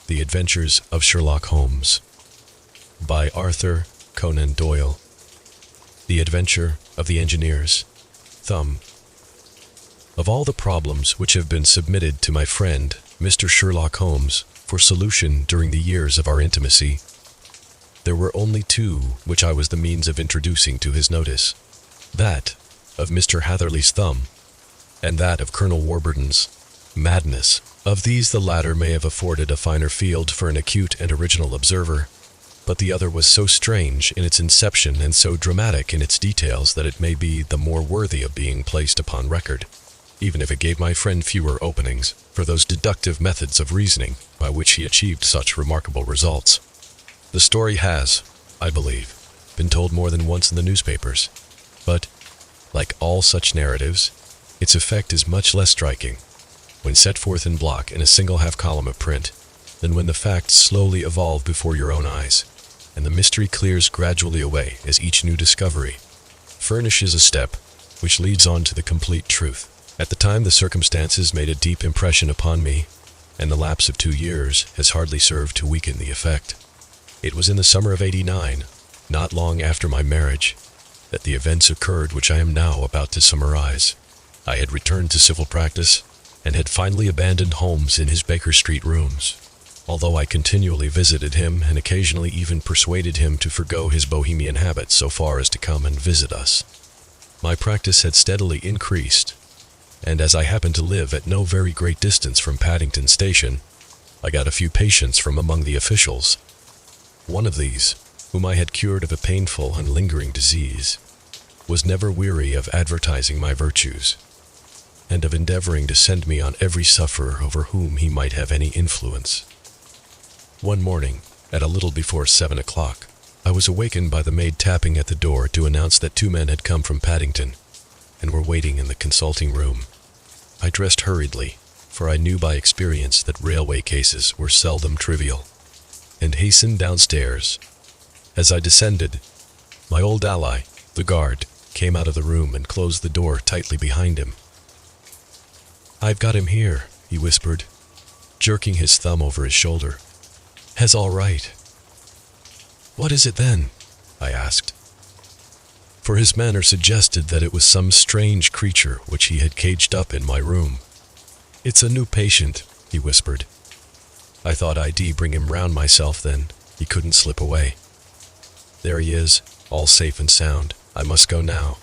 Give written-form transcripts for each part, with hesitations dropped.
The Adventures of Sherlock Holmes by Arthur Conan Doyle. The Adventure of the Engineer's Thumb. Of all the problems which have been submitted to my friend, Mr. Sherlock Holmes, for solution during the years of our intimacy, there were only two which I was the means of introducing to his notice: that of Mr. Hatherley's thumb, and that of Colonel Warburton's madness. Of these the latter may have afforded a finer field for an acute and original observer, but the other was so strange in its inception and so dramatic in its details that it may be the more worthy of being placed upon record, even if it gave my friend fewer openings for those deductive methods of reasoning by which he achieved such remarkable results. The story has, I believe, been told more than once in the newspapers, but, like all such narratives, its effect is much less striking when set forth in block in a single half-column of print than when the facts slowly evolve before your own eyes, and the mystery clears gradually away as each new discovery furnishes a step which leads on to the complete truth. At the time, the circumstances made a deep impression upon me, and the lapse of 2 years has hardly served to weaken the effect. It was in the summer of '89, not long after my marriage, that the events occurred which I am now about to summarize. I had returned to civil practice, and had finally abandoned Holmes in his Baker Street rooms, although I continually visited him and occasionally even persuaded him to forgo his bohemian habits so far as to come and visit us. My practice had steadily increased, and as I happened to live at no very great distance from Paddington Station, I got a few patients from among the officials. One of these, whom I had cured of a painful and lingering disease, was never weary of advertising my virtues, and of endeavoring to send me on every sufferer over whom he might have any influence. One morning, at a little before 7 o'clock, I was awakened by the maid tapping at the door to announce that 2 men had come from Paddington, and were waiting in the consulting room. I dressed hurriedly, for I knew by experience that railway cases were seldom trivial, and hastened downstairs. As I descended, my old ally, the guard, came out of the room and closed the door tightly behind him. "I've got him here," he whispered, jerking his thumb over his shoulder. "Has all right." "What is it then?" I asked, for his manner suggested that it was some strange creature which he had caged up in my room. "It's a new patient," he whispered. I thought I'd bring him round myself then. He couldn't slip away. "There he is, all safe and sound. I must go now.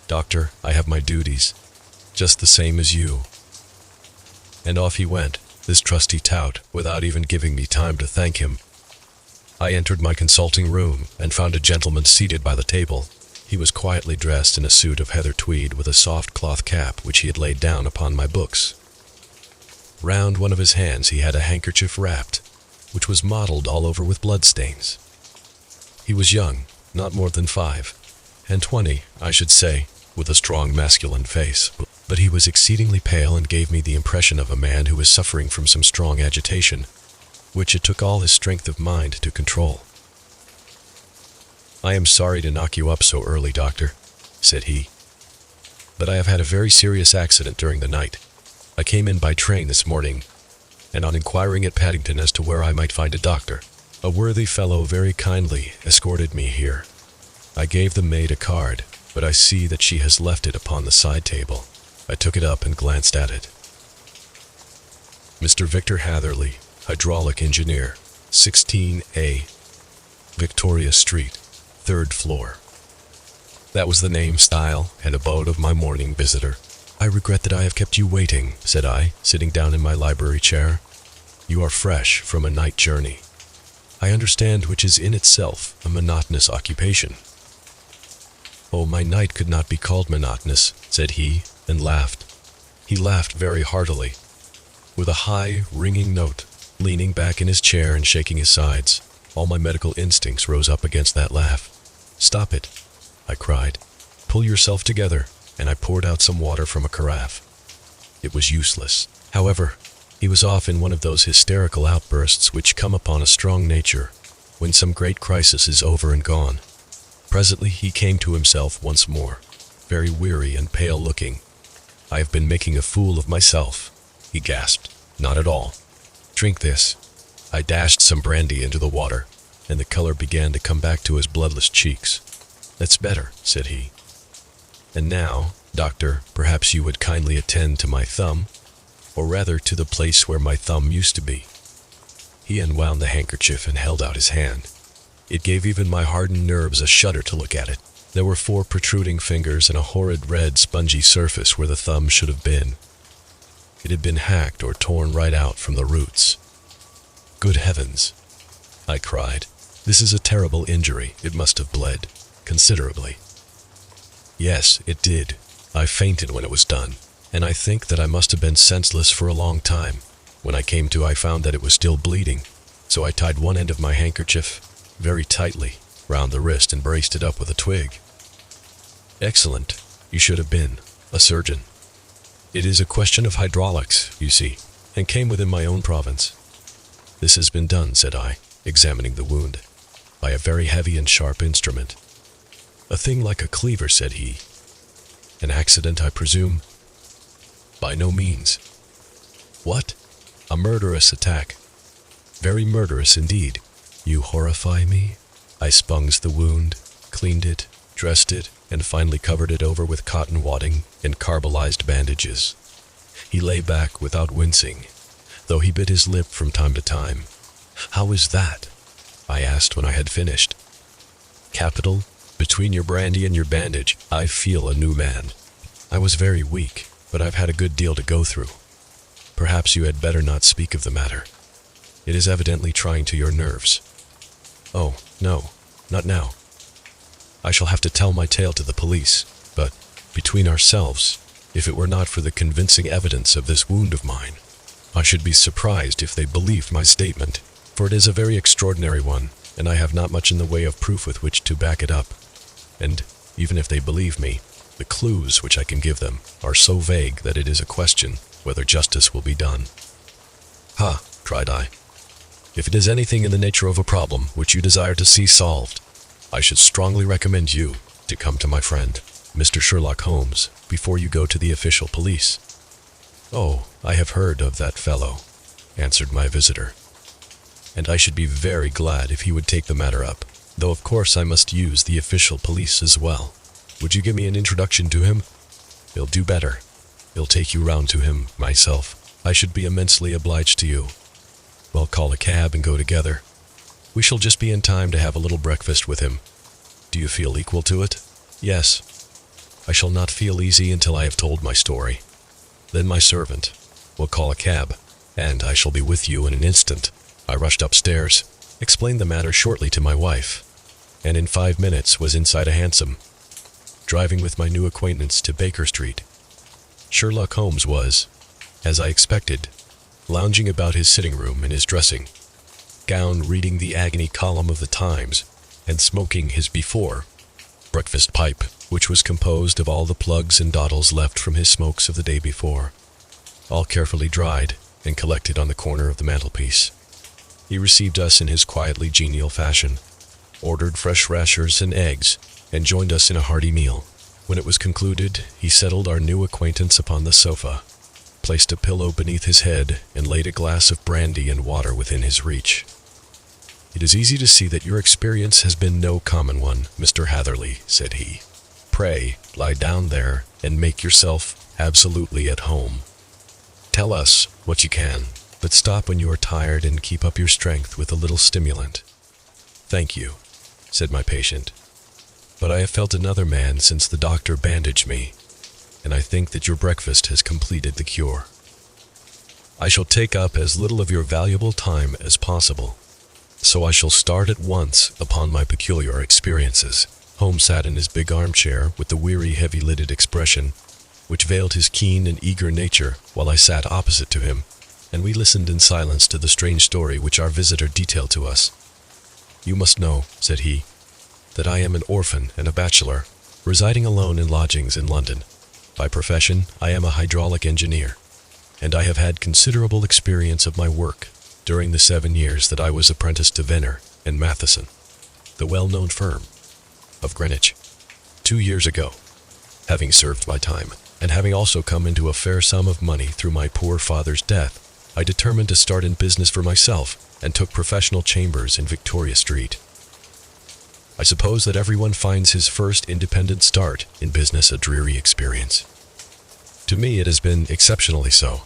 Doctor, I have my duties, just the same as you." And off he went, this trusty tout, without even giving me time to thank him. I entered my consulting room and found a gentleman seated by the table. He was quietly dressed in a suit of heather tweed with a soft cloth cap which he had laid down upon my books. Round one of his hands he had a handkerchief wrapped, which was mottled all over with bloodstains. He was young, not more than 25, I should say, with a strong masculine face, but he was exceedingly pale and gave me the impression of a man who was suffering from some strong agitation, which it took all his strength of mind to control. "I am sorry to knock you up so early, Doctor," said he, "but I have had a very serious accident during the night. I came in by train this morning, and on inquiring at Paddington as to where I might find a doctor, a worthy fellow very kindly escorted me here. I gave the maid a card, but I see that she has left it upon the side table." I took it up and glanced at it. "Mr. Victor Hatherley, hydraulic engineer, 16A, Victoria Street, 3rd floor." That was the name, style, and abode of my morning visitor. "I regret that I have kept you waiting," said I, sitting down in my library chair. "You are fresh from a night journey, I understand, which is in itself a monotonous occupation." "Oh, my night could not be called monotonous," said he, and laughed. He laughed very heartily, with a high, ringing note, leaning back in his chair and shaking his sides. All my medical instincts rose up against that laugh. "Stop it," I cried. "Pull yourself together," and I poured out some water from a carafe. It was useless. However, he was off in one of those hysterical outbursts which come upon a strong nature when some great crisis is over and gone. Presently he came to himself once more, very weary and pale-looking. "I have been making a fool of myself," he gasped. "Not at all. Drink this." I dashed some brandy into the water, and the color began to come back to his bloodless cheeks. "That's better," said he. "And now, doctor, perhaps you would kindly attend to my thumb, or rather to the place where my thumb used to be." He unwound the handkerchief and held out his hand. It gave even my hardened nerves a shudder to look at it. There were 4 protruding fingers and a horrid red spongy surface where the thumb should have been. It had been hacked or torn right out from the roots. "Good heavens!" I cried. "This is a terrible injury. It must have bled considerably." "Yes, it did. I fainted when it was done, and I think that I must have been senseless for a long time. When I came to, I found that it was still bleeding, so I tied one end of my handkerchief very tightly round the wrist and braced it up with a twig." "Excellent. You should have been a surgeon. It is a question of hydraulics, you see, and came within my own province." "This has been done," said I, examining the wound, "by a very heavy and sharp instrument." "A thing like a cleaver," said he. "An accident, I presume?" "By no means." "What?" "A murderous attack." "Very murderous indeed." "You horrify me." I sponged the wound, cleaned it, dressed it, and finally covered it over with cotton wadding and carbolized bandages. He lay back without wincing, though he bit his lip from time to time. "How is that?" I asked when I had finished. "Capital. Between your brandy and your bandage, I feel a new man. I was very weak, but I've had a good deal to go through. Perhaps you had better not speak of the matter. It is evidently trying to your nerves." "Oh, no, not now. I shall have to tell my tale to the police, but, between ourselves, if it were not for the convincing evidence of this wound of mine, I should be surprised if they believed my statement, for it is a very extraordinary one, and I have not much in the way of proof with which to back it up. And, even if they believe me, the clues which I can give them are so vague that it is a question whether justice will be done." "Ha!" cried I. "If it is anything in the nature of a problem which you desire to see solved, I should strongly recommend you to come to my friend, Mr. Sherlock Holmes, before you go to the official police." "Oh, I have heard of that fellow," answered my visitor, "and I should be very glad if he would take the matter up, though of course I must use the official police as well. Would you give me an introduction to him?" "He'll do better. He'll take you round to him, myself. I should be immensely obliged to you." "Well, call a cab and go together. We shall just be in time to have a little breakfast with him. Do you feel equal to it?" "Yes. I shall not feel easy until I have told my story. Then my servant will call a cab, and I shall be with you in an instant." I rushed upstairs, explained the matter shortly to my wife, and in 5 minutes was inside a hansom, driving with my new acquaintance to Baker Street. Sherlock Holmes was, as I expected, lounging about his sitting room in his dressing gown, reading the agony column of the Times, and smoking his breakfast pipe, which was composed of all the plugs and dawdles left from his smokes of the day before, all carefully dried and collected on the corner of the mantelpiece. He received us in his quietly genial fashion, ordered fresh rashers and eggs, and joined us in a hearty meal. When it was concluded, he settled our new acquaintance upon the sofa, placed a pillow beneath his head, and laid a glass of brandy and water within his reach. "It is easy to see that your experience has been no common one, Mr. Hatherley," said he. "Pray, lie down there and make yourself absolutely at home. Tell us what you can, but stop when you are tired and keep up your strength with a little stimulant." "Thank you," said my patient, "but I have felt another man since the doctor bandaged me, and I think that your breakfast has completed the cure. I shall take up as little of your valuable time as possible, so I shall start at once upon my peculiar experiences." Holmes sat in his big armchair with the weary, heavy-lidded expression which veiled his keen and eager nature, while I sat opposite to him, and we listened in silence to the strange story which our visitor detailed to us. "You must know," said he, "that I am an orphan and a bachelor, residing alone in lodgings in London. By profession, I am a hydraulic engineer, and I have had considerable experience of my work during the 7 years that I was apprenticed to Venner and Matheson, the well-known firm of Greenwich. 2 years ago, having served my time, and having also come into a fair sum of money through my poor father's death, I determined to start in business for myself and took professional chambers in Victoria Street. I suppose that everyone finds his first independent start in business a dreary experience. To me, it has been exceptionally so.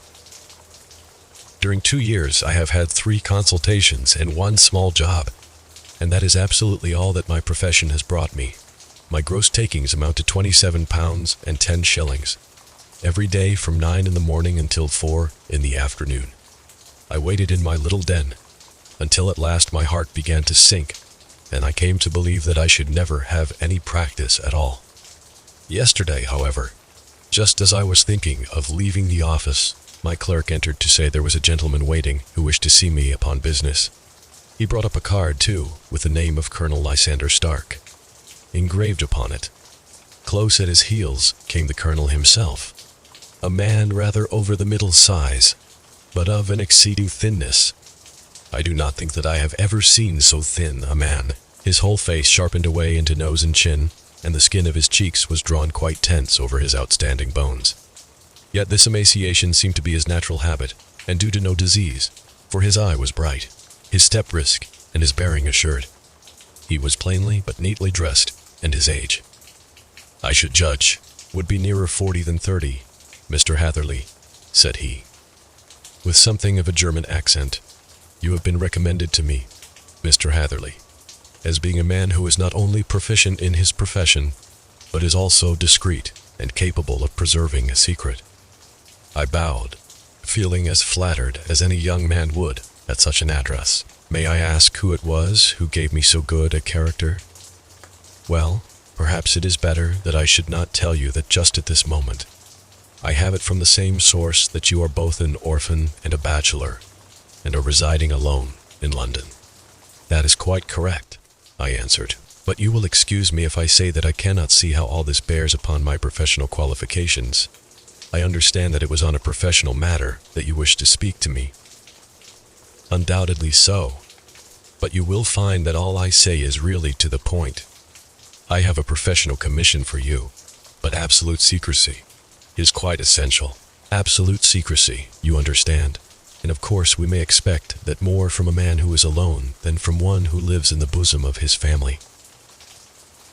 During 2 years, I have had 3 consultations and 1 small job, and that is absolutely all that my profession has brought me. My gross takings amount to £27 and 10 shillings, every day from 9 in the morning until 4 in the afternoon. I waited in my little den, until at last my heart began to sink, and I came to believe that I should never have any practice at all. Yesterday, however, just as I was thinking of leaving the office, my clerk entered to say there was a gentleman waiting who wished to see me upon business. He brought up a card, too, with the name of Colonel Lysander Stark engraved upon it. Close at his heels came the colonel himself, a man rather over the middle size, but of an exceeding thinness. I do not think that I have ever seen so thin a man. His whole face sharpened away into nose and chin, and the skin of his cheeks was drawn quite tense over his outstanding bones. Yet this emaciation seemed to be his natural habit, and due to no disease, for his eye was bright, his step brisk, and his bearing assured. He was plainly but neatly dressed, and his age, I should judge, would be nearer 40 than 30. "Mr. Hatherley," said he, with something of a German accent, "you have been recommended to me, Mr. Hatherley, as being a man who is not only proficient in his profession, but is also discreet and capable of preserving a secret." I bowed, feeling as flattered as any young man would at such an address. "May I ask who it was who gave me so good a character?" "Well, perhaps it is better that I should not tell you that just at this moment. I have it from the same source that you are both an orphan and a bachelor, and are residing alone in London." "That is quite correct," I answered, "but you will excuse me if I say that I cannot see how all this bears upon my professional qualifications. I understand that it was on a professional matter that you wished to speak to me." "Undoubtedly so, but you will find that all I say is really to the point. I have a professional commission for you, but absolute secrecy is quite essential. Absolute secrecy, you understand, and of course we may expect that more from a man who is alone than from one who lives in the bosom of his family."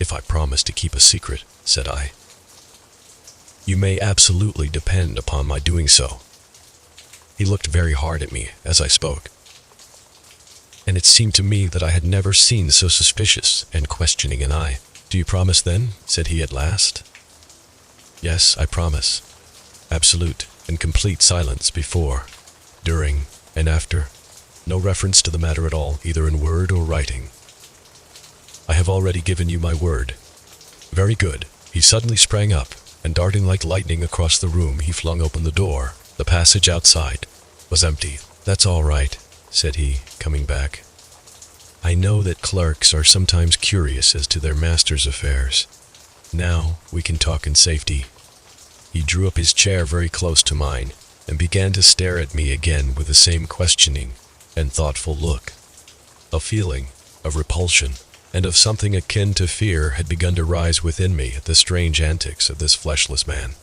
"If I promise to keep a secret," said I, "you may absolutely depend upon my doing so." He looked very hard at me as I spoke, and it seemed to me that I had never seen so suspicious and questioning an eye. "Do you promise then?" said he at last. "Yes, I promise. Absolute and complete silence before, during, and after. No reference to the matter at all, either in word or writing." "I have already given you my word." "Very good." He suddenly sprang up, and darting like lightning across the room, he flung open the door. The passage outside was empty. "That's all right," said he, coming back. "I know that clerks are sometimes curious as to their master's affairs. Now we can talk in safety." He drew up his chair very close to mine, and began to stare at me again with the same questioning and thoughtful look. A feeling of repulsion and of something akin to fear had begun to rise within me at the strange antics of this fleshless man.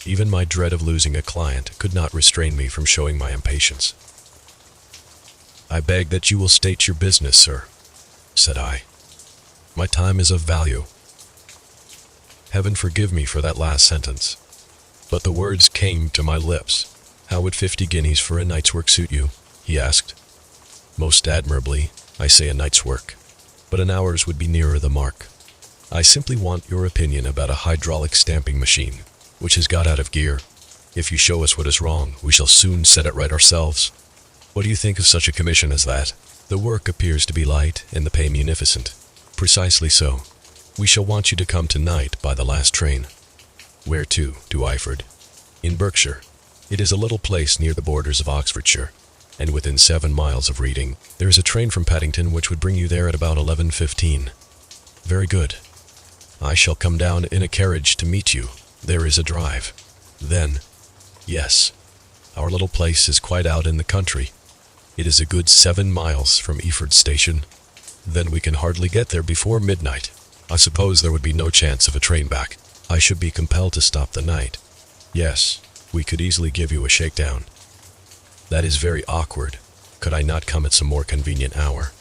Even my dread of losing a client could not restrain me from showing my impatience. "I beg that you will state your business, sir," said I. "My time is of value." Heaven forgive me for that last sentence, but the words came to my lips. "How would 50 guineas for a night's work suit you?" he asked. "Most admirably, I say a night's work, but an hour's would be nearer the mark. I simply want your opinion about a hydraulic stamping machine, which has got out of gear. If you show us what is wrong, we shall soon set it right ourselves. What do you think of such a commission as that? The work appears to be light and the pay munificent." "Precisely so. We shall want you to come tonight by the last train." "Where to Eyford?" "In Berkshire. It is a little place near the borders of Oxfordshire, and within 7 miles of Reading. There is a train from Paddington which would bring you there at about 11:15. "Very good. I shall come down in a carriage to meet you. There is a drive. Then, yes, our little place is quite out in the country. It is a good 7 miles from Eyford station. Then we can hardly get there before midnight. I suppose there would be no chance of a train back." "I should be compelled to stop the night." "Yes, we could easily give you a shakedown." That is very awkward. Could I not come at some more convenient hour?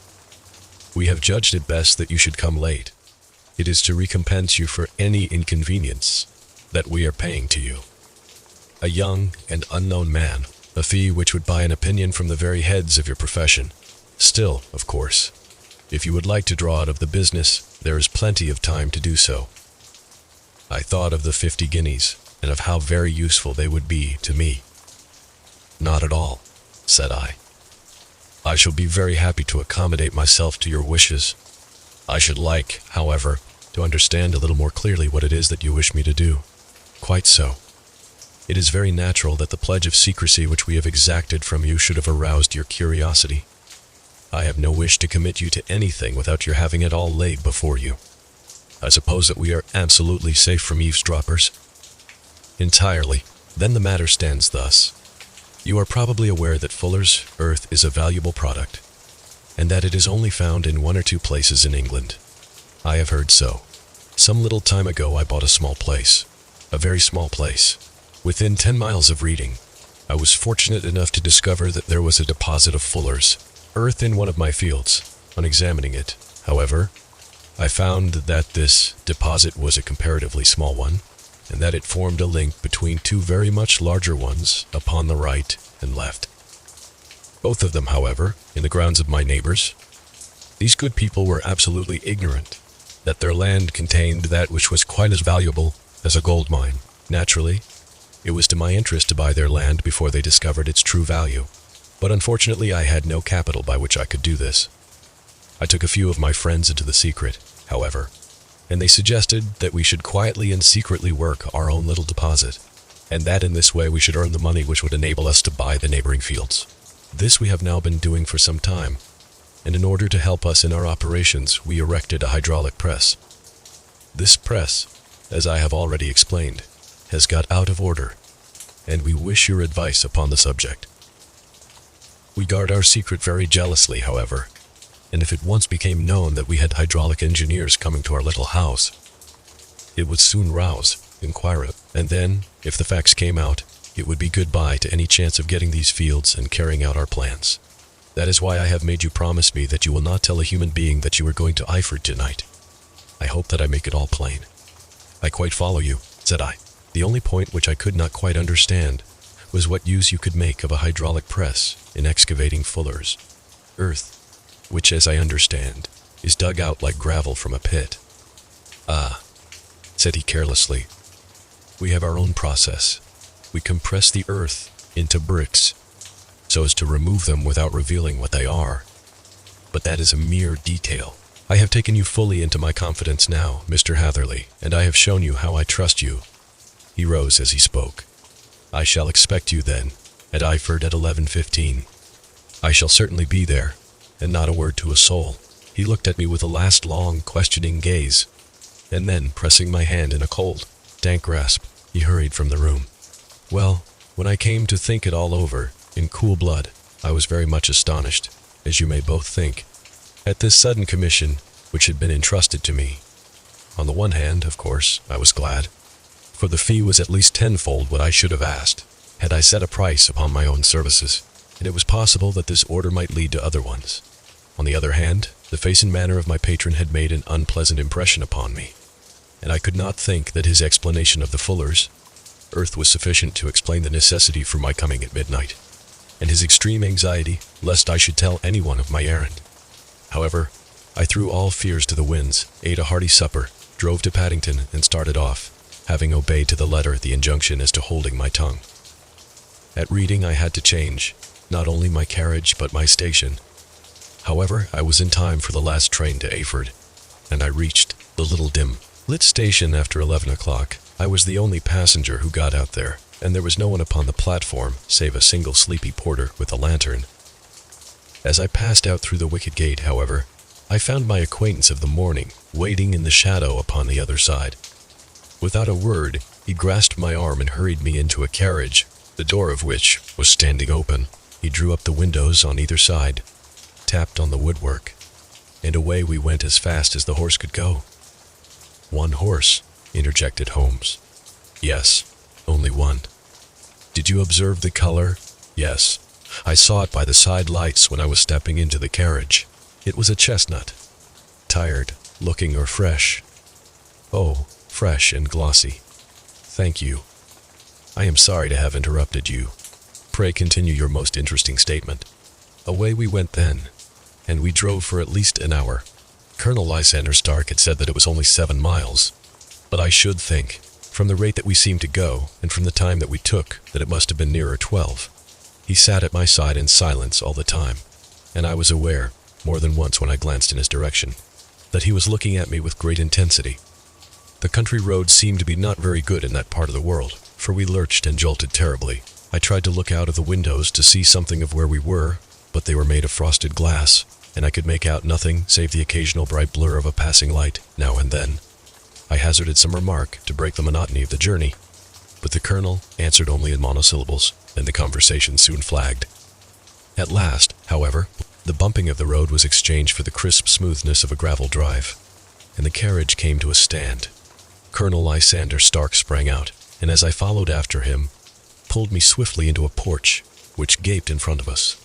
We have judged it best that you should come late. It is to recompense you for any inconvenience that we are paying to you. A young and unknown man, a fee which would buy an opinion from the very heads of your profession. Still, of course, if you would like to draw out of the business, there is plenty of time to do so. I thought of the 50 guineas, and of how very useful they would be to me. Not at all, said I. I shall be very happy to accommodate myself to your wishes. I should like, however, to understand a little more clearly what it is that you wish me to do. Quite so. It is very natural that the pledge of secrecy which we have exacted from you should have aroused your curiosity. I have no wish to commit you to anything without your having it all laid before you. I suppose that we are absolutely safe from eavesdroppers? Entirely. Then the matter stands thus. You are probably aware that Fuller's earth is a valuable product, and that it is only found in 1 or 2 places in England. I have heard so. Some little time ago I bought a small place, a very small place, within 10 miles of Reading. I was fortunate enough to discover that there was a deposit of Fuller's earth in one of my fields. On examining it, however, I found that this deposit was a comparatively small one, and that it formed a link between 2 very much larger ones upon the right and left. Both of them, however, in the grounds of my neighbors. These good people were absolutely ignorant that their land contained that which was quite as valuable as a gold mine. Naturally, it was to my interest to buy their land before they discovered its true value. But unfortunately, I had no capital by which I could do this. I took a few of my friends into the secret, however, and they suggested that we should quietly and secretly work our own little deposit, and that in this way we should earn the money which would enable us to buy the neighboring fields. This we have now been doing for some time, and in order to help us in our operations, we erected a hydraulic press. This press, as I have already explained, has got out of order, and we wish your advice upon the subject. We guard our secret very jealously, however, and if it once became known that we had hydraulic engineers coming to our little house, it would soon rouse inquiry, and then, if the facts came out, it would be goodbye to any chance of getting these fields and carrying out our plans. That is why I have made you promise me that you will not tell a human being that you are going to Eyford tonight. I hope that I make it all plain. I quite follow you, said I. The only point which I could not quite understand was what use you could make of a hydraulic press in excavating Fuller's earth, which, as I understand, is dug out like gravel from a pit. Ah, said he carelessly. We have our own process. We compress the earth into bricks, so as to remove them without revealing what they are. But that is a mere detail. I have taken you fully into my confidence now, Mr. Hatherley, and I have shown you how I trust you. He rose as he spoke. I shall expect you, then, at Eyford at 11:15. I shall certainly be there, and not a word to a soul. He looked at me with a last long, questioning gaze, and then, pressing my hand in a cold, dank grasp, he hurried from the room. Well, when I came to think it all over, in cool blood, I was very much astonished, as you may both think, at this sudden commission which had been entrusted to me. On the one hand, of course, I was glad, for the fee was at least tenfold what I should have asked, had I set a price upon my own services, and it was possible that this order might lead to other ones. On the other hand, the face and manner of my patron had made an unpleasant impression upon me, and I could not think that his explanation of the Fullers' earth was sufficient to explain the necessity for my coming at midnight, and his extreme anxiety lest I should tell anyone of my errand. However, I threw all fears to the winds, ate a hearty supper, drove to Paddington, and started off, having obeyed to the letter the injunction as to holding my tongue. At Reading I had to change, not only my carriage but my station. However, I was in time for the last train to Eyford, and I reached the little dim-lit station after 11 o'clock. I was the only passenger who got out there, and there was no one upon the platform save a single sleepy porter with a lantern. As I passed out through the wicket gate, however, I found my acquaintance of the morning waiting in the shadow upon the other side. Without a word, he grasped my arm and hurried me into a carriage, the door of which was standing open. He drew up the windows on either side, tapped on the woodwork, and away we went as fast as the horse could go. "One horse," interjected Holmes. "Yes, only one." "Did you observe the color?" "Yes. I saw it by the side lights when I was stepping into the carriage. It was a chestnut. Tired, looking or fresh. Oh, fresh and glossy. Thank you. I am sorry to have interrupted you. Pray continue your most interesting statement. Away we went then, and we drove for at least an hour. Colonel Lysander Stark had said that it was only 7 miles, but I should think, from the rate that we seemed to go, and from the time that we took, that it must have been nearer 12. He sat at my side in silence all the time, and I was aware, more than once when I glanced in his direction, that he was looking at me with great intensity. The country roads seemed to be not very good in that part of the world, for we lurched and jolted terribly. I tried to look out of the windows to see something of where we were, but they were made of frosted glass, and I could make out nothing save the occasional bright blur of a passing light, now and then. I hazarded some remark to break the monotony of the journey, but the colonel answered only in monosyllables, and the conversation soon flagged. At last, however, the bumping of the road was exchanged for the crisp smoothness of a gravel drive, and the carriage came to a stand. Colonel Lysander Stark sprang out, and as I followed after him, pulled me swiftly into a porch, which gaped in front of us.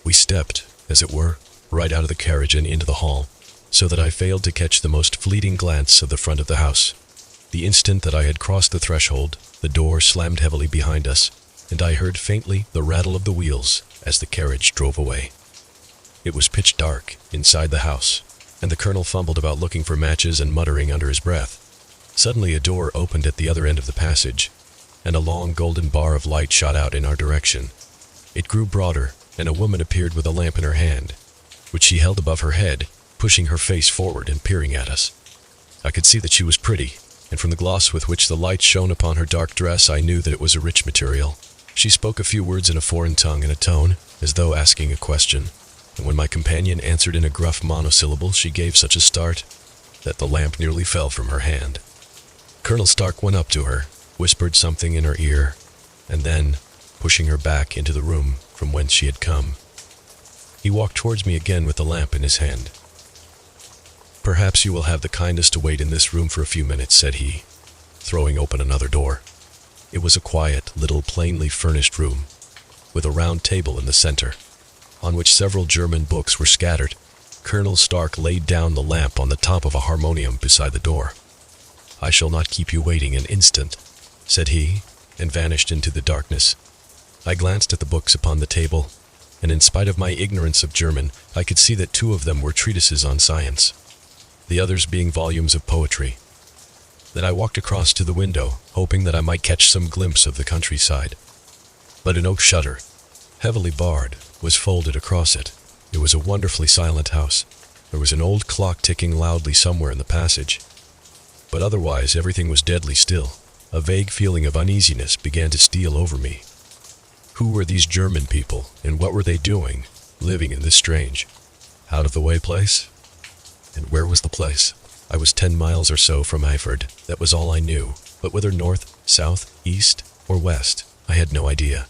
We stepped, as it were, right out of the carriage and into the hall, so that I failed to catch the most fleeting glance of the front of the house. The instant that I had crossed the threshold, the door slammed heavily behind us, and I heard faintly the rattle of the wheels as the carriage drove away. It was pitch dark inside the house, and the colonel fumbled about looking for matches and muttering under his breath. Suddenly a door opened at the other end of the passage, and a long golden bar of light shot out in our direction. It grew broader, and a woman appeared with a lamp in her hand, which she held above her head, pushing her face forward and peering at us. I could see that she was pretty, and from the gloss with which the light shone upon her dark dress I knew that it was a rich material. She spoke a few words in a foreign tongue in a tone, as though asking a question, and when my companion answered in a gruff monosyllable she gave such a start that the lamp nearly fell from her hand. Colonel Stark went up to her, whispered something in her ear, and then, pushing her back into the room from whence she had come, he walked towards me again with the lamp in his hand. "Perhaps you will have the kindness to wait in this room for a few minutes," said he, throwing open another door. It was a quiet, little, plainly furnished room, with a round table in the center, on which several German books were scattered. Colonel Stark laid down the lamp on the top of a harmonium beside the door. "I shall not keep you waiting an instant," said he, and vanished into the darkness. I glanced at the books upon the table, and in spite of my ignorance of German, I could see that 2 of them were treatises on science, the others being volumes of poetry. Then I walked across to the window, hoping that I might catch some glimpse of the countryside. But an oak shutter, heavily barred, was folded across it. It was a wonderfully silent house. There was an old clock ticking loudly somewhere in the passage, but otherwise everything was deadly still. A vague feeling of uneasiness began to steal over me. Who were these German people, and what were they doing, living in this strange, out-of-the-way place? And where was the place? I was 10 miles or so from Eyford. That was all I knew, but whether north, south, east, or west, I had no idea.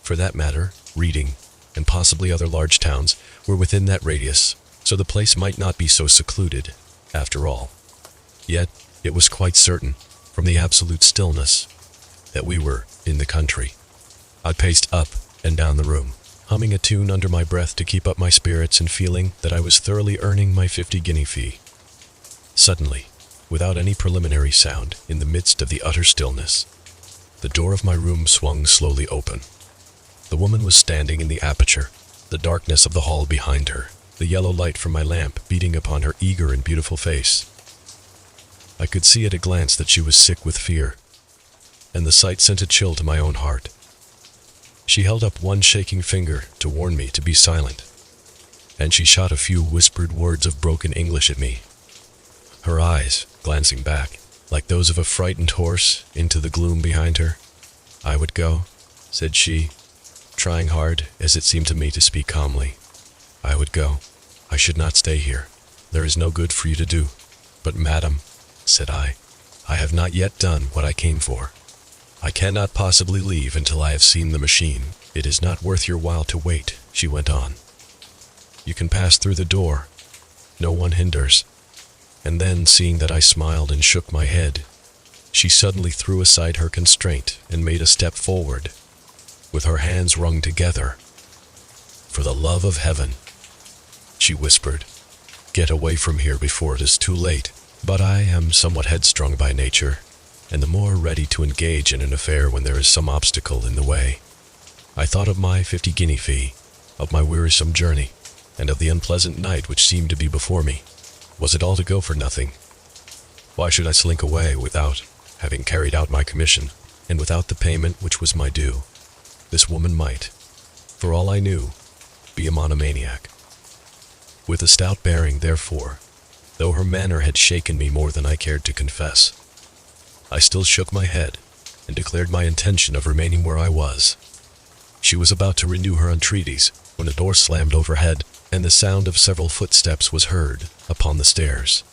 For that matter, Reading, and possibly other large towns, were within that radius, so the place might not be so secluded, after all. Yet, it was quite certain, from the absolute stillness, that we were in the country. I paced up and down the room, humming a tune under my breath to keep up my spirits and feeling that I was thoroughly earning my 50-guinea fee. Suddenly, without any preliminary sound, in the midst of the utter stillness, the door of my room swung slowly open. The woman was standing in the aperture, the darkness of the hall behind her, the yellow light from my lamp beating upon her eager and beautiful face. I could see at a glance that she was sick with fear, and the sight sent a chill to my own heart. She held up one shaking finger to warn me to be silent, and she shot a few whispered words of broken English at me. Her eyes, glancing back, like those of a frightened horse, into the gloom behind her. "I would go," said she, trying hard, as it seemed to me, to speak calmly. "I would go. I should not stay here. There is no good for you to do." "But, madam," said I have not yet done what I came for. I cannot possibly leave until I have seen the machine. It is not worth your while to wait," she went on. "You can pass through the door. No one hinders." And then, seeing that I smiled and shook my head, she suddenly threw aside her constraint and made a step forward, with her hands wrung together, For the love of heaven," she whispered, "get away from here before it is too late." But I am somewhat headstrong by nature, and the more ready to engage in an affair when there is some obstacle in the way. I thought of my 50-guinea fee, of my wearisome journey, and of the unpleasant night which seemed to be before me. Was it all to go for nothing? Why should I slink away without having carried out my commission, and without the payment which was my due? This woman might, for all I knew, be a monomaniac. With a stout bearing, therefore, though her manner had shaken me more than I cared to confess, I still shook my head and declared my intention of remaining where I was. She was about to renew her entreaties when a door slammed overhead, and the sound of several footsteps was heard upon the stairs.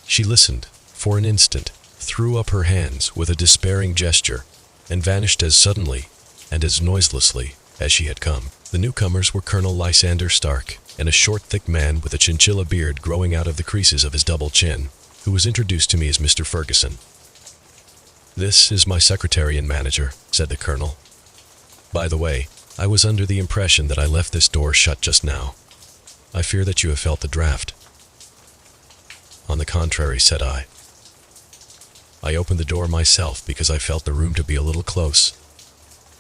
She listened for an instant, threw up her hands with a despairing gesture, and vanished as suddenly and as noiselessly as she had come. The newcomers were Colonel Lysander Stark and a short, thick man with a chinchilla beard growing out of the creases of his double chin, who was introduced to me as Mr. Ferguson. "This is my secretary and manager," said the colonel. "By the way, I was under the impression that I left this door shut just now. I fear that you have felt the draft." "On the contrary," said I. "I opened the door myself because I felt the room to be a little close."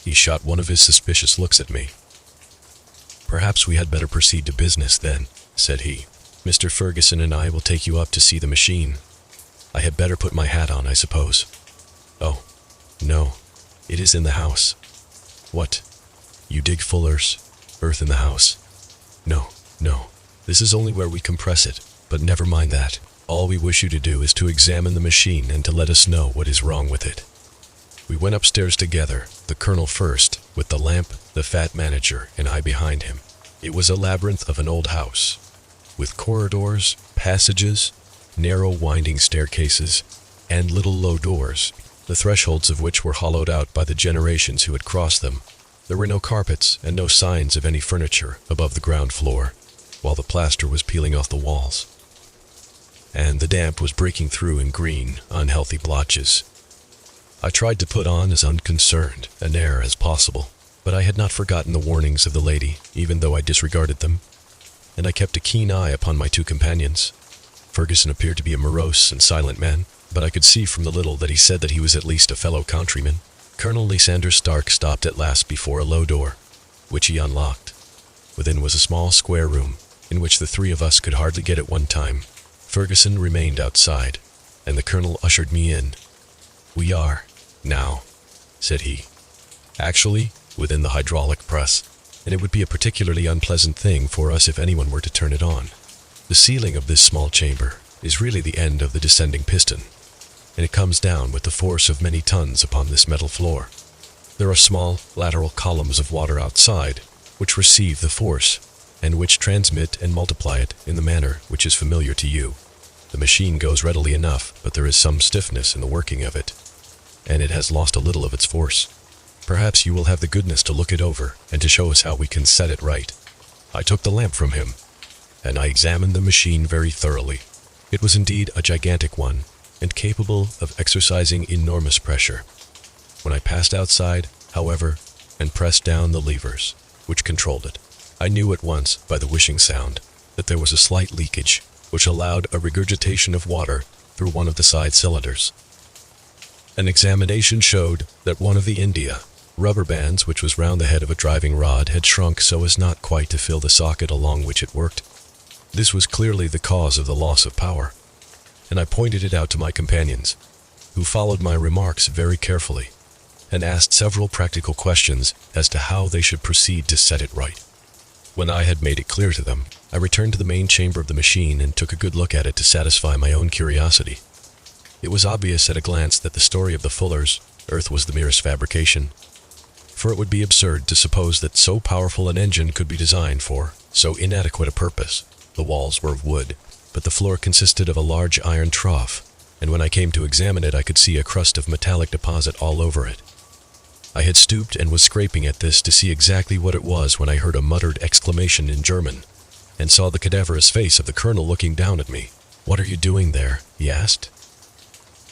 He shot one of his suspicious looks at me. "Perhaps we had better proceed to business then," said he. "Mr. Ferguson and I will take you up to see the machine. I had better put my hat on, I suppose." "Oh, no, it is in the house." "What? You dig Fuller's earth in the house?" No, this is only where we compress it, but never mind that. All we wish you to do is to examine the machine and to let us know what is wrong with it." We went upstairs together, the colonel first, with the lamp, the fat manager, and I behind him. It was a labyrinth of an old house, with corridors, passages, narrow winding staircases, and little low doors, the thresholds of which were hollowed out by the generations who had crossed them. There were no carpets and no signs of any furniture above the ground floor, while the plaster was peeling off the walls, and the damp was breaking through in green, unhealthy blotches. I tried to put on as unconcerned an air as possible, but I had not forgotten the warnings of the lady, even though I disregarded them, and I kept a keen eye upon my two companions. Ferguson appeared to be a morose and silent man, but I could see from the little that he said that he was at least a fellow countryman. Colonel Lysander Stark stopped at last before a low door, which he unlocked. Within was a small square room, in which the three of us could hardly get at one time. Ferguson remained outside, and the colonel ushered me in. "We are, now," said he, "actually within the hydraulic press, and it would be a particularly unpleasant thing for us if anyone were to turn it on. The ceiling of this small chamber is really the end of the descending piston, and it comes down with the force of many tons upon this metal floor. There are small lateral columns of water outside, which receive the force, and which transmit and multiply it in the manner which is familiar to you. The machine goes readily enough, but there is some stiffness in the working of it, and it has lost a little of its force. Perhaps you will have the goodness to look it over, and to show us how we can set it right." I took the lamp from him, and I examined the machine very thoroughly. It was indeed a gigantic one, and capable of exercising enormous pressure. When I passed outside, however, and pressed down the levers which controlled it, I knew at once, by the whooshing sound, that there was a slight leakage, which allowed a regurgitation of water through one of the side cylinders. An examination showed that one of the India rubber bands which was round the head of a driving rod had shrunk so as not quite to fill the socket along which it worked. This was clearly the cause of the loss of power, and I pointed it out to my companions, who followed my remarks very carefully, and asked several practical questions as to how they should proceed to set it right. When I had made it clear to them, I returned to the main chamber of the machine and took a good look at it to satisfy my own curiosity. It was obvious at a glance that the story of the Fullers' earth was the merest fabrication, for it would be absurd to suppose that so powerful an engine could be designed for so inadequate a purpose. The walls were of wood, but the floor consisted of a large iron trough, and when I came to examine it I could see a crust of metallic deposit all over it. I had stooped and was scraping at this to see exactly what it was when I heard a muttered exclamation in German, and saw the cadaverous face of the colonel looking down at me. "What are you doing there?" he asked.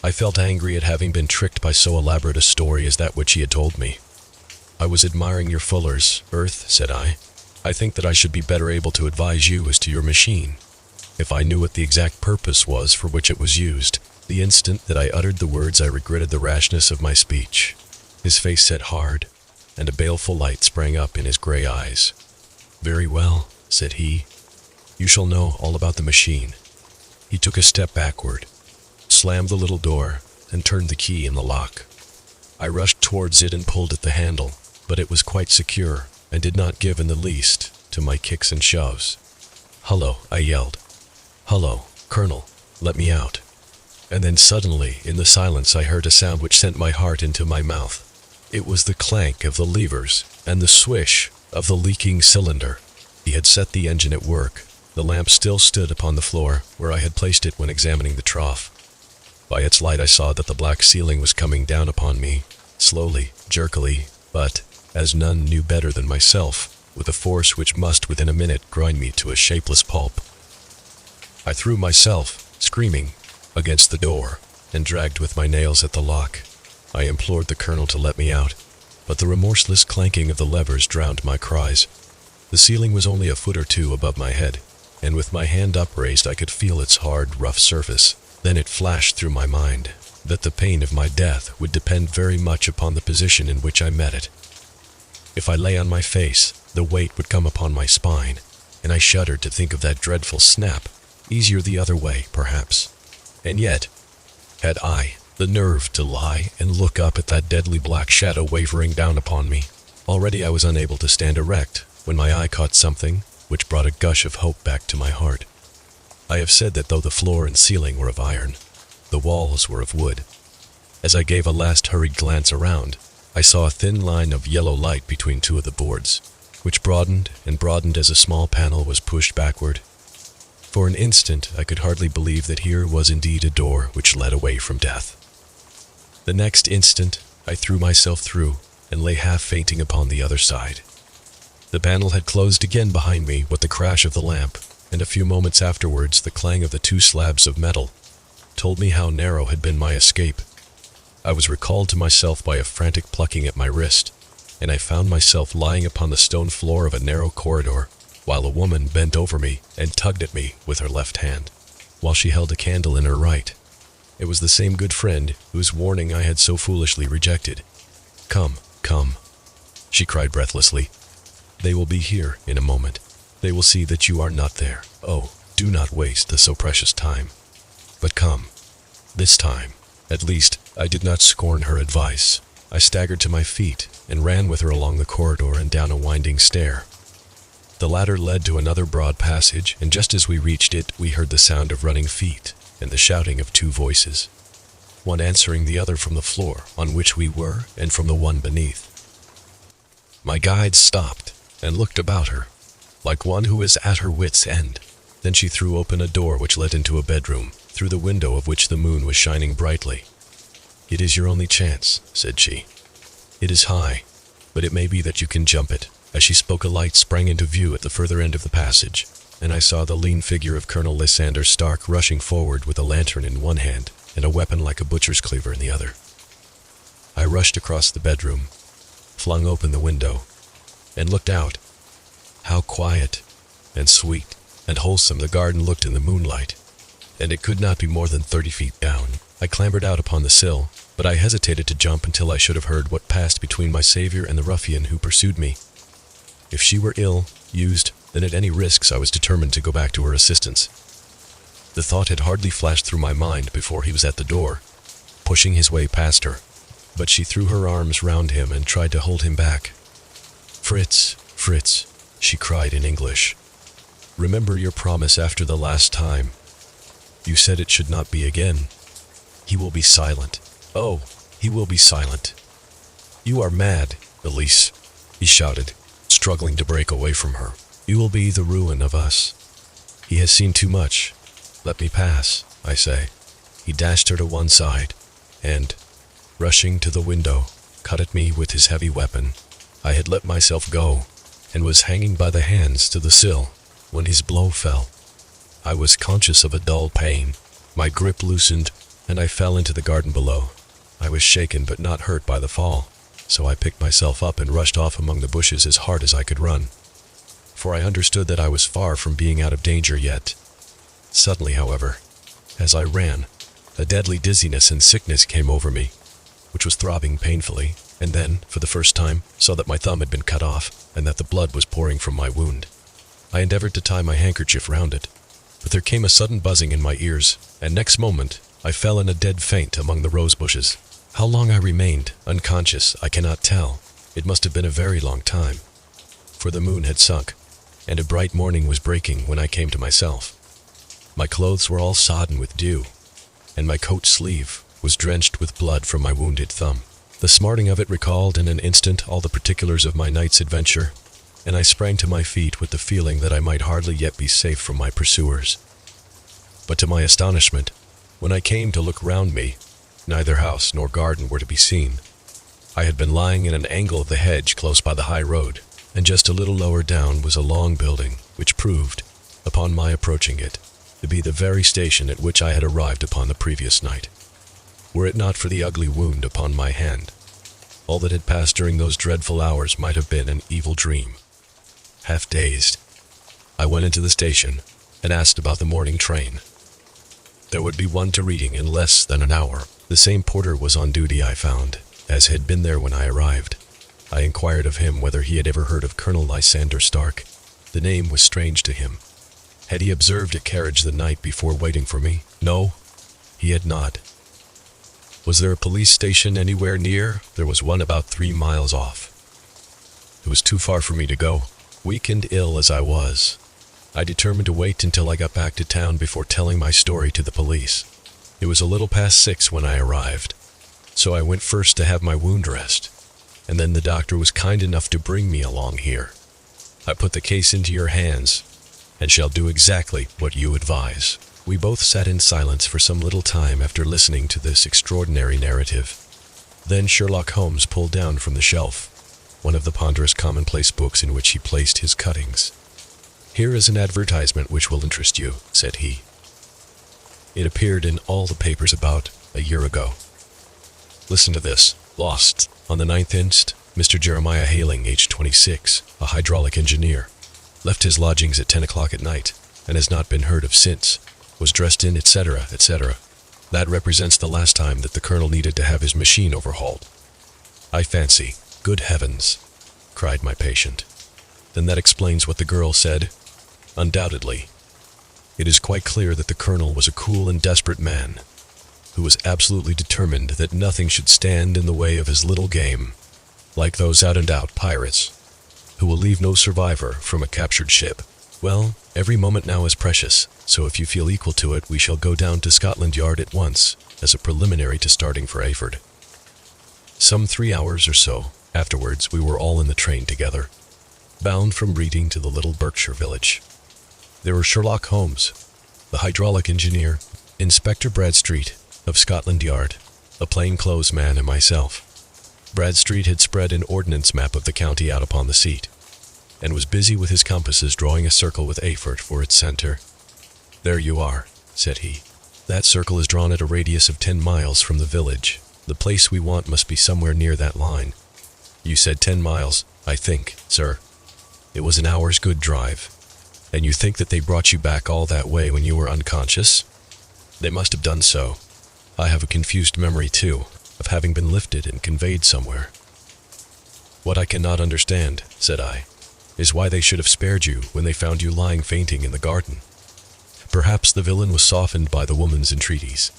I felt angry at having been tricked by so elaborate a story as that which he had told me. "I was admiring your Fuller's earth," said I. I think that I should be better able to advise you as to your machine, if I knew what the exact purpose was for which it was used. The instant that I uttered the words, I regretted the rashness of my speech. His face set hard, and a baleful light sprang up in his gray eyes. "Very well," said he. "You shall know all about the machine." He took a step backward, slammed the little door, and turned the key in the lock. I rushed towards it and pulled at the handle, but it was quite secure, and did not give in the least to my kicks and shoves. "Hullo," I yelled. "Hullo, Colonel, let me out." And then suddenly, in the silence, I heard a sound which sent my heart into my mouth. It was the clank of the levers and the swish of the leaking cylinder. He had set the engine at work. The lamp still stood upon the floor, where I had placed it when examining the trough. By its light I saw that the black ceiling was coming down upon me, slowly, jerkily, but, as none knew better than myself, with a force which must within a minute grind me to a shapeless pulp. I threw myself, screaming, against the door, and dragged with my nails at the lock. I implored the colonel to let me out, but the remorseless clanking of the levers drowned my cries. The ceiling was only a foot or two above my head, and with my hand upraised I could feel its hard, rough surface. Then it flashed through my mind that the pain of my death would depend very much upon the position in which I met it. If I lay on my face, the weight would come upon my spine, and I shuddered to think of that dreadful snap. Easier the other way, perhaps. And yet, had I the nerve to lie and look up at that deadly black shadow wavering down upon me? Already I was unable to stand erect when my eye caught something which brought a gush of hope back to my heart. I have said that though the floor and ceiling were of iron, the walls were of wood. As I gave a last hurried glance around, I saw a thin line of yellow light between two of the boards, which broadened and broadened as a small panel was pushed backward. For an instant I could hardly believe that here was indeed a door which led away from death. The next instant I threw myself through and lay half fainting upon the other side. The panel had closed again behind me with the crash of the lamp, and a few moments afterwards the clang of the two slabs of metal told me how narrow had been my escape. I was recalled to myself by a frantic plucking at my wrist, and I found myself lying upon the stone floor of a narrow corridor, while a woman bent over me and tugged at me with her left hand, while she held a candle in her right. It was the same good friend whose warning I had so foolishly rejected. "Come, come," she cried breathlessly. "They will be here in a moment. They will see that you are not there. Oh, do not waste the so precious time. But come." This time, at least, I did not scorn her advice. I staggered to my feet and ran with her along the corridor and down a winding stair. The ladder led to another broad passage, and just as we reached it, we heard the sound of running feet and the shouting of two voices, one answering the other from the floor on which we were and from the one beneath. My guide stopped and looked about her, like one who is at her wit's end. Then she threw open a door which led into a bedroom, through the window of which the moon was shining brightly. "It is your only chance," said she. "It is high, but it may be that you can jump it." As she spoke, a light sprang into view at the further end of the passage, and I saw the lean figure of Colonel Lysander Stark rushing forward with a lantern in one hand and a weapon like a butcher's cleaver in the other. I rushed across the bedroom, flung open the window, and looked out. How quiet and sweet and wholesome the garden looked in the moonlight, and it could not be more than 30 feet down. I clambered out upon the sill, but I hesitated to jump until I should have heard what passed between my savior and the ruffian who pursued me. If she were ill, used, then at any risks I was determined to go back to her assistance. The thought had hardly flashed through my mind before he was at the door, pushing his way past her, but she threw her arms round him and tried to hold him back. "Fritz, Fritz," she cried in English, "remember your promise after the last time. You said it should not be again. He will be silent. Oh, he will be silent." "You are mad, Elise," he shouted, struggling to break away from her. "You will be the ruin of us. He has seen too much. Let me pass, I say." He dashed her to one side, and, rushing to the window, cut at me with his heavy weapon. I had let myself go, and was hanging by the hands to the sill, when his blow fell. I was conscious of a dull pain. My grip loosened, and I fell into the garden below. I was shaken but not hurt by the fall, so I picked myself up and rushed off among the bushes as hard as I could run. for I understood that I was far from being out of danger yet. Suddenly, however, as I ran, a deadly dizziness and sickness came over me, which was throbbing painfully, and then, for the first time, saw that my thumb had been cut off, and that the blood was pouring from my wound. I endeavored to tie my handkerchief round it, but there came a sudden buzzing in my ears, and next moment I fell in a dead faint among the rose bushes. How long I remained unconscious I cannot tell. It must have been a very long time, for the moon had sunk, and a bright morning was breaking when I came to myself. My clothes were all sodden with dew, and my coat sleeve was drenched with blood from my wounded thumb. The smarting of it recalled in an instant all the particulars of my night's adventure, and I sprang to my feet with the feeling that I might hardly yet be safe from my pursuers. But to my astonishment, when I came to look round me, neither house nor garden were to be seen. I had been lying in an angle of the hedge close by the high road, and just a little lower down was a long building, which proved, upon my approaching it, to be the very station at which I had arrived upon the previous night. Were it not for the ugly wound upon my hand, all that had passed during those dreadful hours might have been an evil dream. Half dazed, I went into the station and asked about the morning train. There would be one to Reading in less than an hour. The same porter was on duty, I found, as had been there when I arrived. I inquired of him whether he had ever heard of Colonel Lysander Stark. The name was strange to him. Had he observed a carriage the night before waiting for me? No, he had not. Was there a police station anywhere near? There was one about 3 miles off. It was too far for me to go. Weak and ill as I was, I determined to wait until I got back to town before telling my story to the police. It was a little past 6 when I arrived, so I went first to have my wound dressed, and then the doctor was kind enough to bring me along here. I put the case into your hands, and shall do exactly what you advise. We both sat in silence for some little time after listening to this extraordinary narrative. Then Sherlock Holmes pulled down from the shelf one of the ponderous commonplace books in which he placed his cuttings. "Here is an advertisement which will interest you," said he. "It appeared in all the papers about a year ago. Listen to this. Lost. On the 9th inst., Mr. Jeremiah Haling, aged 26, a hydraulic engineer. Left his lodgings at 10 o'clock at night, and has not been heard of since. Was dressed in, etc., etc. That represents the last time that the colonel needed to have his machine overhauled. I fancy. Good heavens," cried my patient. "Then that explains what the girl said?" "Undoubtedly. It is quite clear that the colonel was a cool and desperate man, who was absolutely determined that nothing should stand in the way of his little game, like those out-and-out pirates, who will leave no survivor from a captured ship. Well, every moment now is precious, so if you feel equal to it, we shall go down to Scotland Yard at once, as a preliminary to starting for Ayford." Some 3 hours or so afterwards, we were all in the train together, bound from Reading to the little Berkshire village. There were Sherlock Holmes, the hydraulic engineer, Inspector Bradstreet of Scotland Yard, a plain-clothes man, and myself. Bradstreet had spread an ordnance map of the county out upon the seat, and was busy with his compasses drawing a circle with Ayford for its center. "There you are," said he. "That circle is drawn at a radius of 10 miles from the village. The place we want must be somewhere near that line. You said 10 miles, I think, sir. It was an hour's good drive. And you think that they brought you back all that way when you were unconscious? They must have done so. I have a confused memory, too, of having been lifted and conveyed somewhere." "What I cannot understand," said I, "is why they should have spared you when they found you lying fainting in the garden. Perhaps the villain was softened by the woman's entreaties."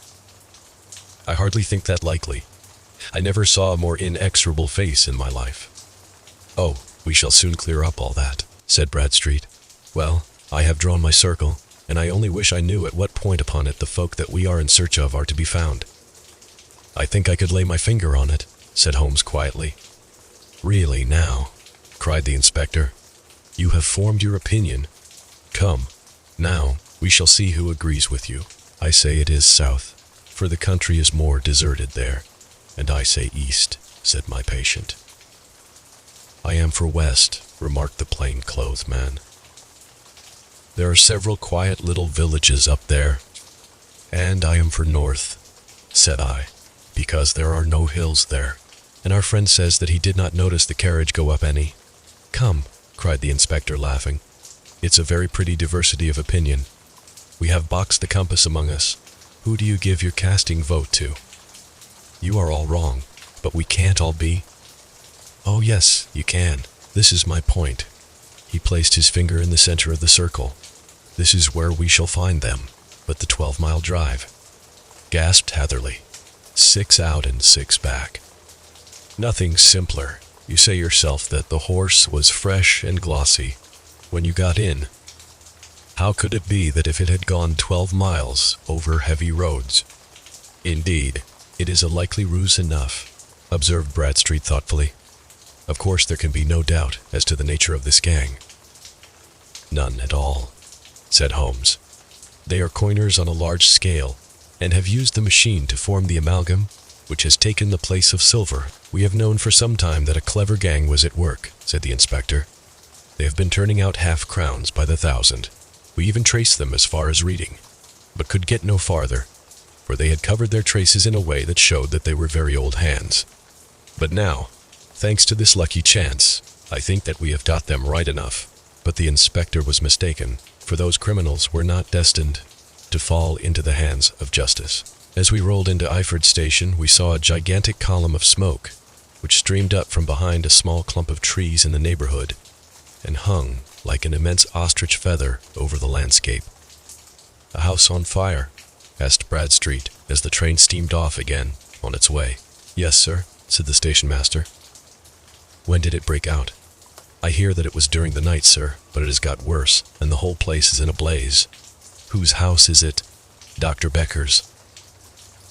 "I hardly think that likely. I never saw a more inexorable face in my life." "Oh, we shall soon clear up all that," said Bradstreet. "Well, I have drawn my circle, and I only wish I knew at what point upon it the folk that we are in search of are to be found." "I think I could lay my finger on it," said Holmes quietly. "Really now," cried the inspector, "you have formed your opinion. Come, now, we shall see who agrees with you. I say it is south, for the country is more deserted there. And I say east," said my patient. "I am for west," remarked the plain-clothes man. "There are several quiet little villages up there." "And I am for north," said I, "because there are no hills there, and our friend says that he did not notice the carriage go up any." "Come," cried the inspector, laughing, It's a very pretty diversity of opinion. We have boxed the compass among us. Who do you give your casting vote to? You are all wrong, but we can't all be. Oh yes, you can. This is my point. He placed his finger in the center of the circle. This is where we shall find them, but the 12-mile drive. Gasped Hatherley. 6 out and 6 back. Nothing simpler. You say yourself that the horse was fresh and glossy when you got in. How could it be that if it had gone 12 miles over heavy roads? Indeed, it is a likely ruse enough, observed Bradstreet thoughtfully. Of course there can be no doubt as to the nature of this gang. None at all, said Holmes. They are coiners on a large scale, and have used the machine to form the amalgam, which has taken the place of silver. We have known for some time that a clever gang was at work, said the inspector. They have been turning out half-crowns by the thousand. We even traced them as far as Reading, but could get no farther, for they had covered their traces in a way that showed that they were very old hands. But now, thanks to this lucky chance, I think that we have got them right enough. But the inspector was mistaken, for those criminals were not destined to fall into the hands of justice. As we rolled into Iford Station, we saw a gigantic column of smoke, which streamed up from behind a small clump of trees in the neighborhood, and hung like an immense ostrich feather over the landscape. A house on fire? Asked Bradstreet, as the train steamed off again on its way. Yes, sir, said the station master. When did it break out? I hear that it was during the night, sir, but it has got worse, and the whole place is in a blaze. Whose house is it? Dr. Becker's.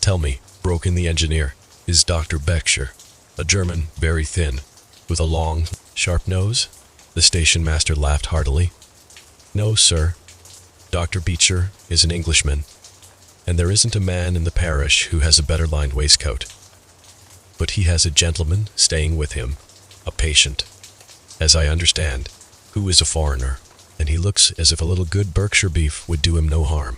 Tell me, broke in the engineer, is Dr. Becher a German, very thin, with a long, sharp nose? The station master laughed heartily. No, sir. Dr. Becher is an Englishman, and there isn't a man in the parish who has a better lined waistcoat. But he has a gentleman staying with him, a patient, as I understand, who is a foreigner, and he looks as if a little good Berkshire beef would do him no harm.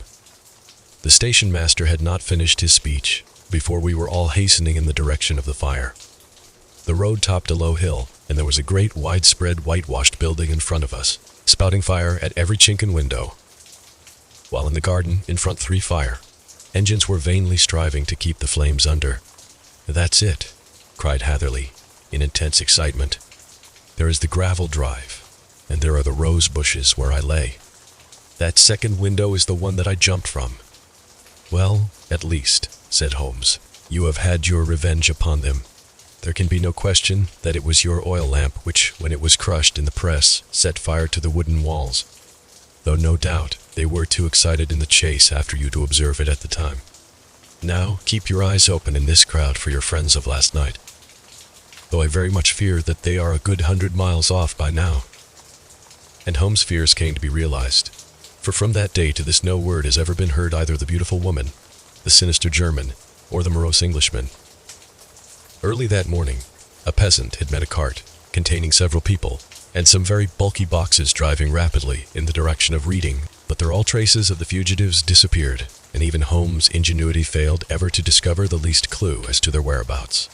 The station master had not finished his speech before we were all hastening in the direction of the fire. The road topped a low hill, and there was a great widespread whitewashed building in front of us, spouting fire at every chink and window, while in the garden in front 3 fire engines were vainly striving to keep the flames under. That's it, cried Hatherley, in intense excitement. There is the gravel drive, and there are the rose bushes where I lay. That second window is the one that I jumped from. Well, at least, said Holmes, you have had your revenge upon them. There can be no question that it was your oil lamp which, when it was crushed in the press, set fire to the wooden walls, though no doubt they were too excited in the chase after you to observe it at the time. Now keep your eyes open in this crowd for your friends of last night, though I very much fear that they are a good 100 miles off by now. And Holmes' fears came to be realized, for from that day to this no word has ever been heard either of the beautiful woman, the sinister German, or the morose Englishman. Early that morning, a peasant had met a cart containing several people and some very bulky boxes driving rapidly in the direction of Reading, but all traces of the fugitives disappeared, and even Holmes' ingenuity failed ever to discover the least clue as to their whereabouts.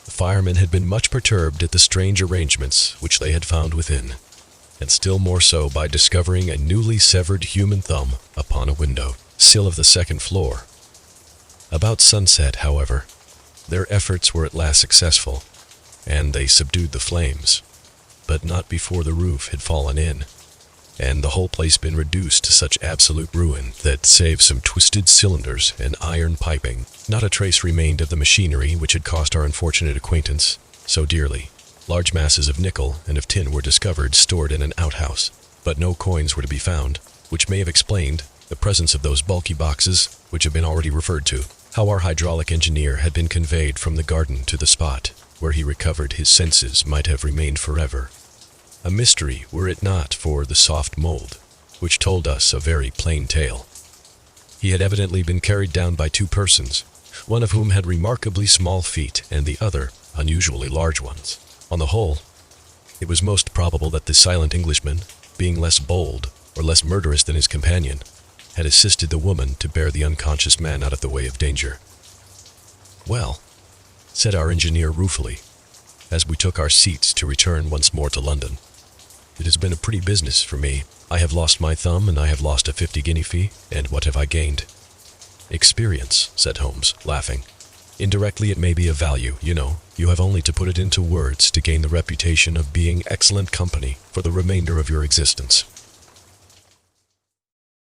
The firemen had been much perturbed at the strange arrangements which they had found within, and still more so by discovering a newly severed human thumb upon a window sill of the 2nd floor. About sunset, however, their efforts were at last successful, and they subdued the flames, but not before the roof had fallen in, and the whole place been reduced to such absolute ruin that, save some twisted cylinders and iron piping, not a trace remained of the machinery which had cost our unfortunate acquaintance so dearly. Large masses of nickel and of tin were discovered stored in an outhouse, but no coins were to be found, which may have explained the presence of those bulky boxes which have been already referred to. How our hydraulic engineer had been conveyed from the garden to the spot where he recovered his senses might have remained forever a mystery were it not for the soft mold, which told us a very plain tale. He had evidently been carried down by 2 persons, one of whom had remarkably small feet and the other unusually large ones. On the whole, it was most probable that the silent Englishman, being less bold or less murderous than his companion, had assisted the woman to bear the unconscious man out of the way of danger. Well, said our engineer ruefully, as we took our seats to return once more to London, It has been a pretty business for me. I have lost my thumb, and I have lost a 50 guinea fee, and what have I gained? Experience, said Holmes, laughing. Indirectly it may be of value, you know. You have only to put it into words to gain the reputation of being excellent company for the remainder of your existence.